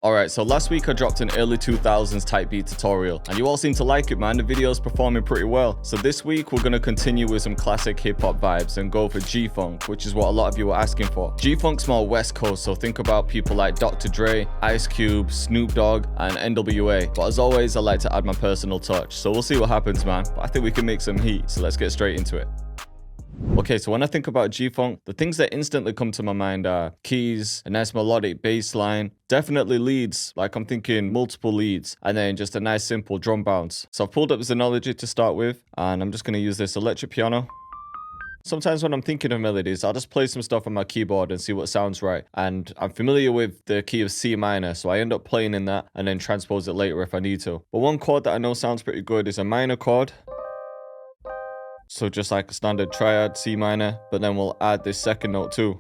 Alright, so last week I dropped an early 2000s type beat tutorial, and you all seem to like it, man. The video's performing pretty well. So this week we're gonna continue with some classic hip-hop vibes and go for G-Funk, which is what a lot of you are asking for. G-Funk's more West Coast, so think about people like Dr. Dre, Ice Cube, Snoop Dogg, and NWA. But as always, I like to add my personal touch, so we'll see what happens, man. But I think we can make some heat, so let's get straight into it. Okay, so when I think about G-Funk, the things that instantly come to my mind are keys, a nice melodic bass line, definitely leads, like I'm thinking multiple leads, and then just a nice simple drum bounce. So I've pulled up Xenology to start with, and I'm just going to use this electric piano. Sometimes when I'm thinking of melodies, I'll just play some stuff on my keyboard and see what sounds right. And I'm familiar with the key of C minor, so I end up playing in that and then transpose it later if I need to. But one chord that I know sounds pretty good is a minor chord. So just like a standard triad, C minor, but then we'll add this second note too.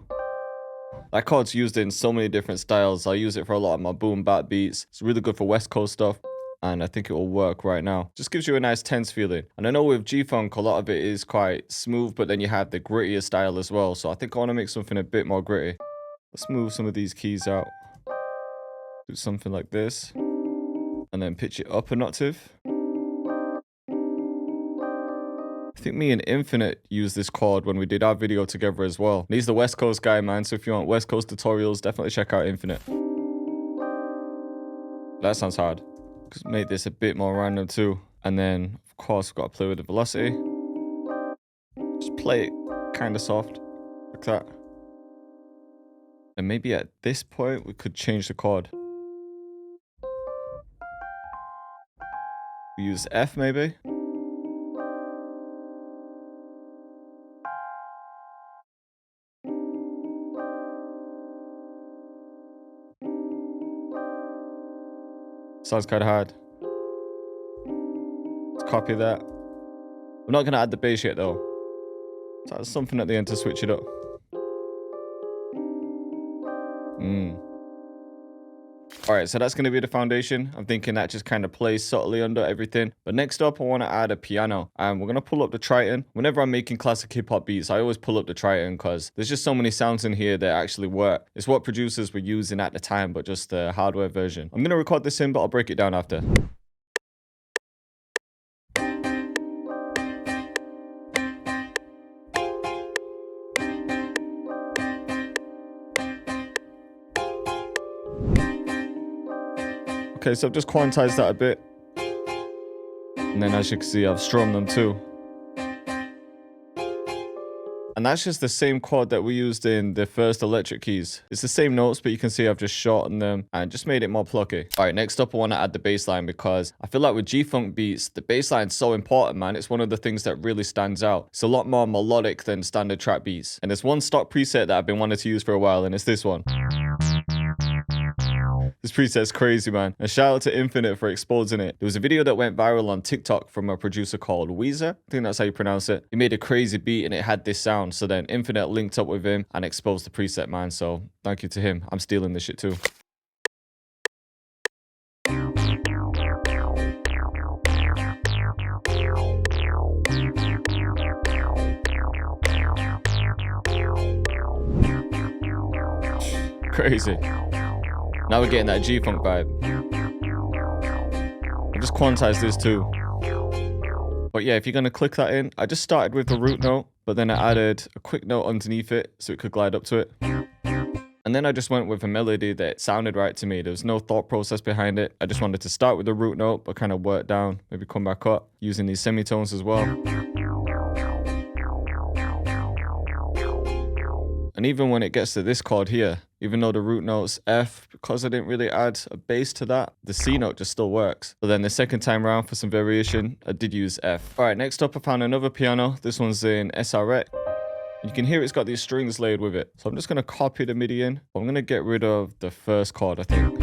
That chord's used in so many different styles. I use it for a lot of my boom bap beats. It's really good for West Coast stuff, and I think it will work right now. Just gives you a nice tense feeling. And I know with G-Funk, a lot of it is quite smooth, but then you have the grittier style as well. So I think I want to make something a bit more gritty. Let's move some of these keys out. Do something like this, and then pitch it up an octave. I think me and Infinite used this chord when we did our video together as well. And he's the West Coast guy, man, so if you want West Coast tutorials, definitely check out Infinite. That sounds hard. Just make this a bit more random too. And then, of course, we've got to play with the velocity. Just play it kind of soft, like that. And maybe at this point, we could change the chord. We use F maybe. Sounds kind of hard. Let's copy that. We're not going to add the bass yet though. So that's something at the end to switch it up. Alright, so that's going to be the foundation. I'm thinking that just kind of plays subtly under everything. But next up, I want to add a piano. And we're going to pull up the Triton. Whenever I'm making classic hip-hop beats, I always pull up the Triton because there's just so many sounds in here that actually work. It's what producers were using at the time, but just the hardware version. I'm going to record this in, but I'll break it down after. Okay, so I've just quantized that a bit. And then as you can see, I've strummed them too. And that's just the same chord that we used in the first electric keys. It's the same notes, but you can see I've just shortened them and just made it more plucky. All right, next up, I want to add the bass line because I feel like with G-Funk beats, the bass line's so important, man. It's one of the things that really stands out. It's a lot more melodic than standard trap beats. And there's one stock preset that I've been wanting to use for a while, and it's this one. This preset's crazy, man. And shout out to Infinite for exposing it. There was a video that went viral on TikTok from a producer called Weezer. I think that's how you pronounce it. He made a crazy beat and it had this sound. So then Infinite linked up with him and exposed the preset, man. So thank you to him. I'm stealing this shit too. Crazy. Now we're getting that G-Funk vibe. I just quantized this too. But yeah, if you're going to click that in, I just started with the root note, but then I added a quick note underneath it so it could glide up to it. And then I just went with a melody that sounded right to me. There was no thought process behind it. I just wanted to start with the root note, but kind of work down, maybe come back up, using these semitones as well. And even when it gets to this chord here, even though the root note's F, because I didn't really add a bass to that, the C note just still works. But then the second time round for some variation, I did use F. All right, next up I found another piano. This one's in SRX. You can hear it's got these strings layered with it. So I'm just going to copy the MIDI in. I'm going to get rid of the first chord, I think.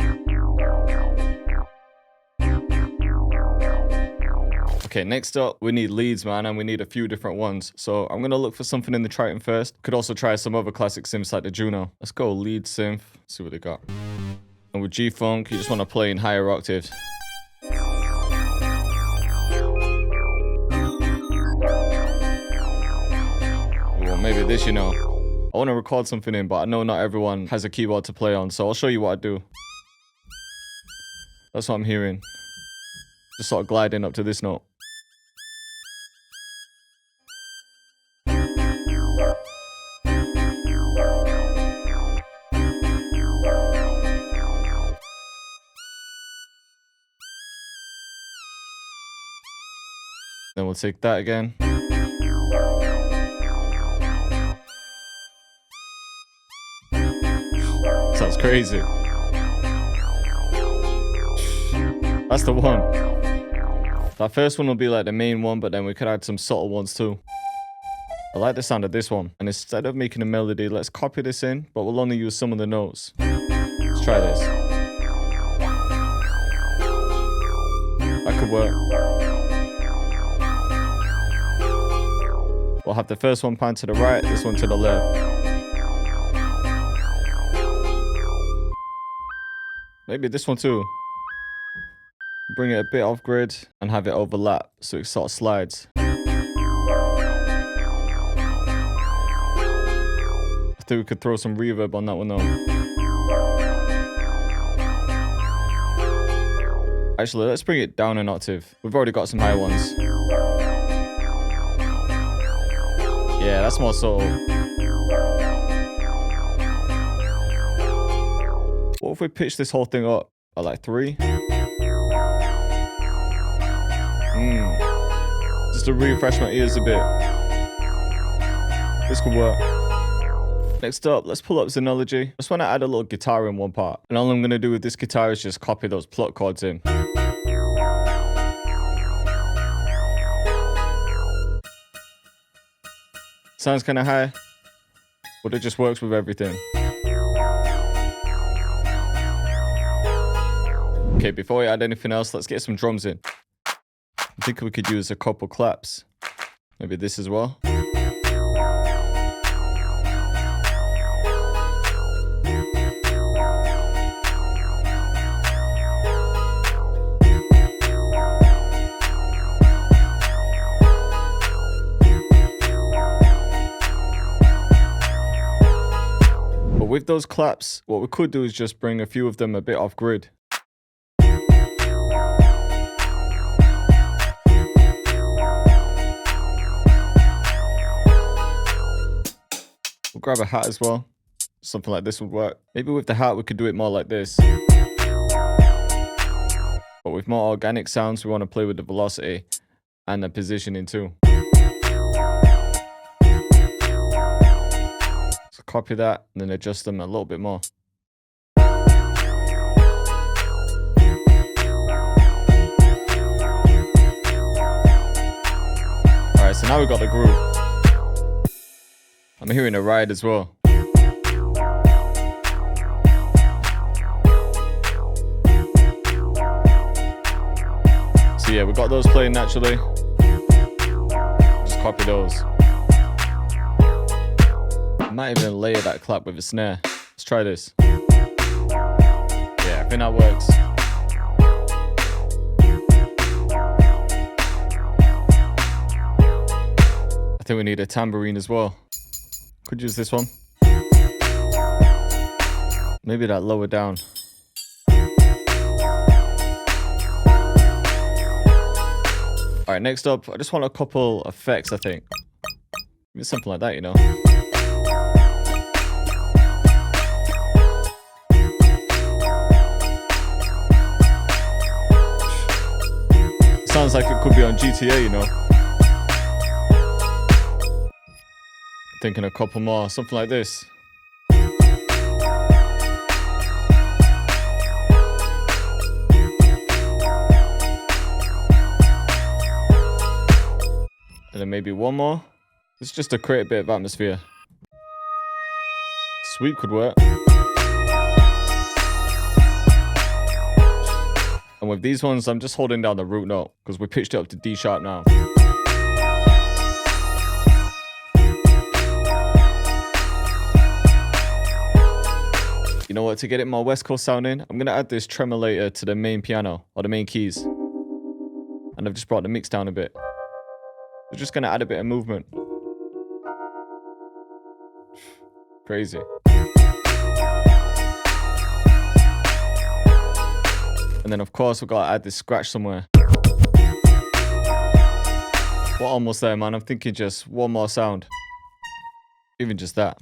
Okay, next up, we need leads, man, and we need a few different ones. So I'm going to look for something in the Triton first. Could also try some other classic synths like the Juno. Let's go lead synth, see what they got. And with G-Funk, you just want to play in higher octaves. Well, maybe this, you know. I want to record something in, but I know not everyone has a keyboard to play on, so I'll show you what I do. That's what I'm hearing. Just sort of gliding up to this note. Then we'll take that again. Sounds crazy. That's the one. That first one will be like the main one, but then we could add some subtle ones too. I like the sound of this one. And instead of making a melody, let's copy this in, but we'll only use some of the notes. Let's try this. That could work. We'll have the first one pan to the right, this one to the left. Maybe this one too. Bring it a bit off grid and have it overlap so it sort of slides. I think we could throw some reverb on that one though. Actually, let's bring it down an octave. We've already got some high ones. Yeah, that's more subtle. What if we pitch this whole thing up at like 3? Just to refresh my ears a bit. This could work. Next up, let's pull up Xenology. I just want to add a little guitar in one part. And all I'm going to do with this guitar is just copy those pluck chords in. Sounds kind of high, but it just works with everything. Okay, before we add anything else, let's get some drums in. I think we could use a couple claps. Maybe this as well. But with those claps, what we could do is just bring a few of them a bit off grid. We'll grab a hat as well. Something like this would work. Maybe with the hat we could do it more like this. But with more organic sounds, we want to play with the velocity and the positioning too. So copy that and then adjust them a little bit more. Alright, so now we've got the groove. I'm hearing a ride as well. So yeah, we got those playing naturally. Just copy those. I might even layer that clap with a snare. Let's try this. Yeah, I think that works. I think we need a tambourine as well. Could use this one. Maybe that lower down. Alright, next up, I just want a couple effects, I think. Maybe something like that, you know. Sounds like it could be on GTA, you know. Thinking a couple more, something like this. And then maybe one more. It's just to create a bit of atmosphere. Sweep could work. And with these ones, I'm just holding down the root note because we pitched it up to D sharp now. You know what, to get it more West Coast sounding, I'm going to add this tremolator to the main piano, or the main keys. And I've just brought the mix down a bit. We're just going to add a bit of movement. Crazy. And And then of course we gotta add this scratch somewhere. We're almost there, man. I'm thinking just one more sound. Even just that.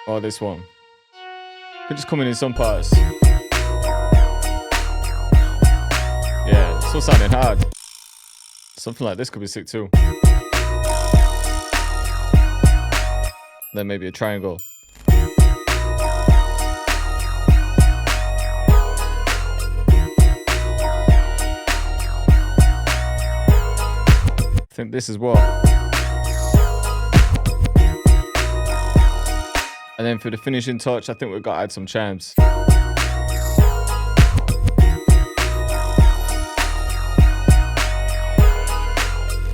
Or this one. Could just come in some parts. Yeah, it's still sounding hard. Something like this could be sick too. Then maybe a triangle. I think this is what. And then for the finishing touch, I think we've got to add some chimes.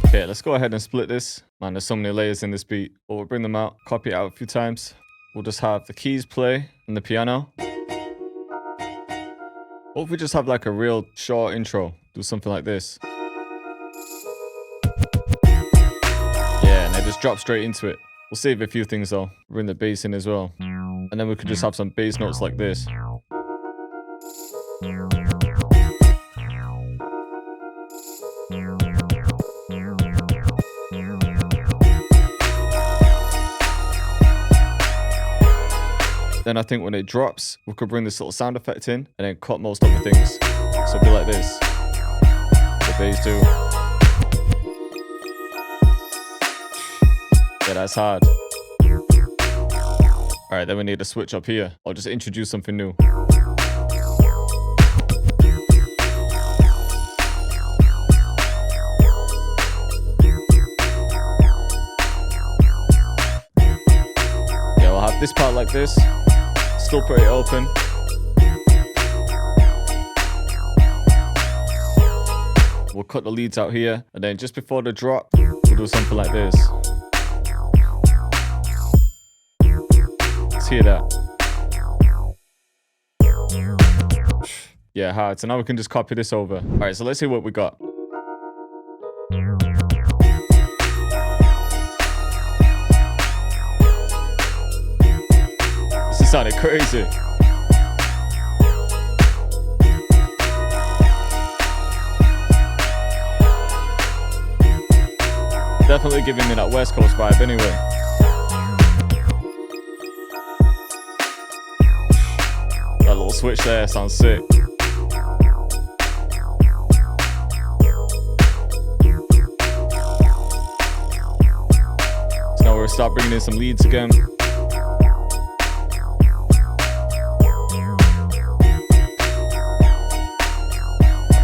Okay, let's go ahead and split this. Man, there's so many layers in this beat. But we'll bring them out, copy it out a few times. We'll just have the keys play and the piano. Or if we just have like a real short intro, do something like this. Yeah, and they just drop straight into it. We'll save a few things though. Bring the bass in as well. And then we could just have some bass notes like this. Then I think when it drops, we could bring this little sound effect in and then cut most other things. So it'll be like this. The bass too. Yeah, that's hard. Alright, then we need a switch up here. I'll just introduce something new. Yeah, we'll have this part like this. Still pretty open. We'll cut the leads out here. And then just before the drop, we'll do something like this. Hear that. Yeah, hard. So now we can just copy this over. All right, so let's see what we got. This is sounding crazy. Definitely giving me that West Coast vibe anyway. That little switch there sounds sick. So now we'll start bringing in some leads again.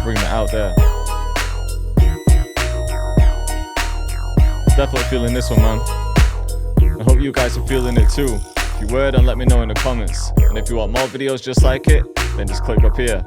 Bring that out there. Definitely feeling this one, man. I hope you guys are feeling it too. If you were, then let me know in the comments. And if you want more videos just like it, then just click up here.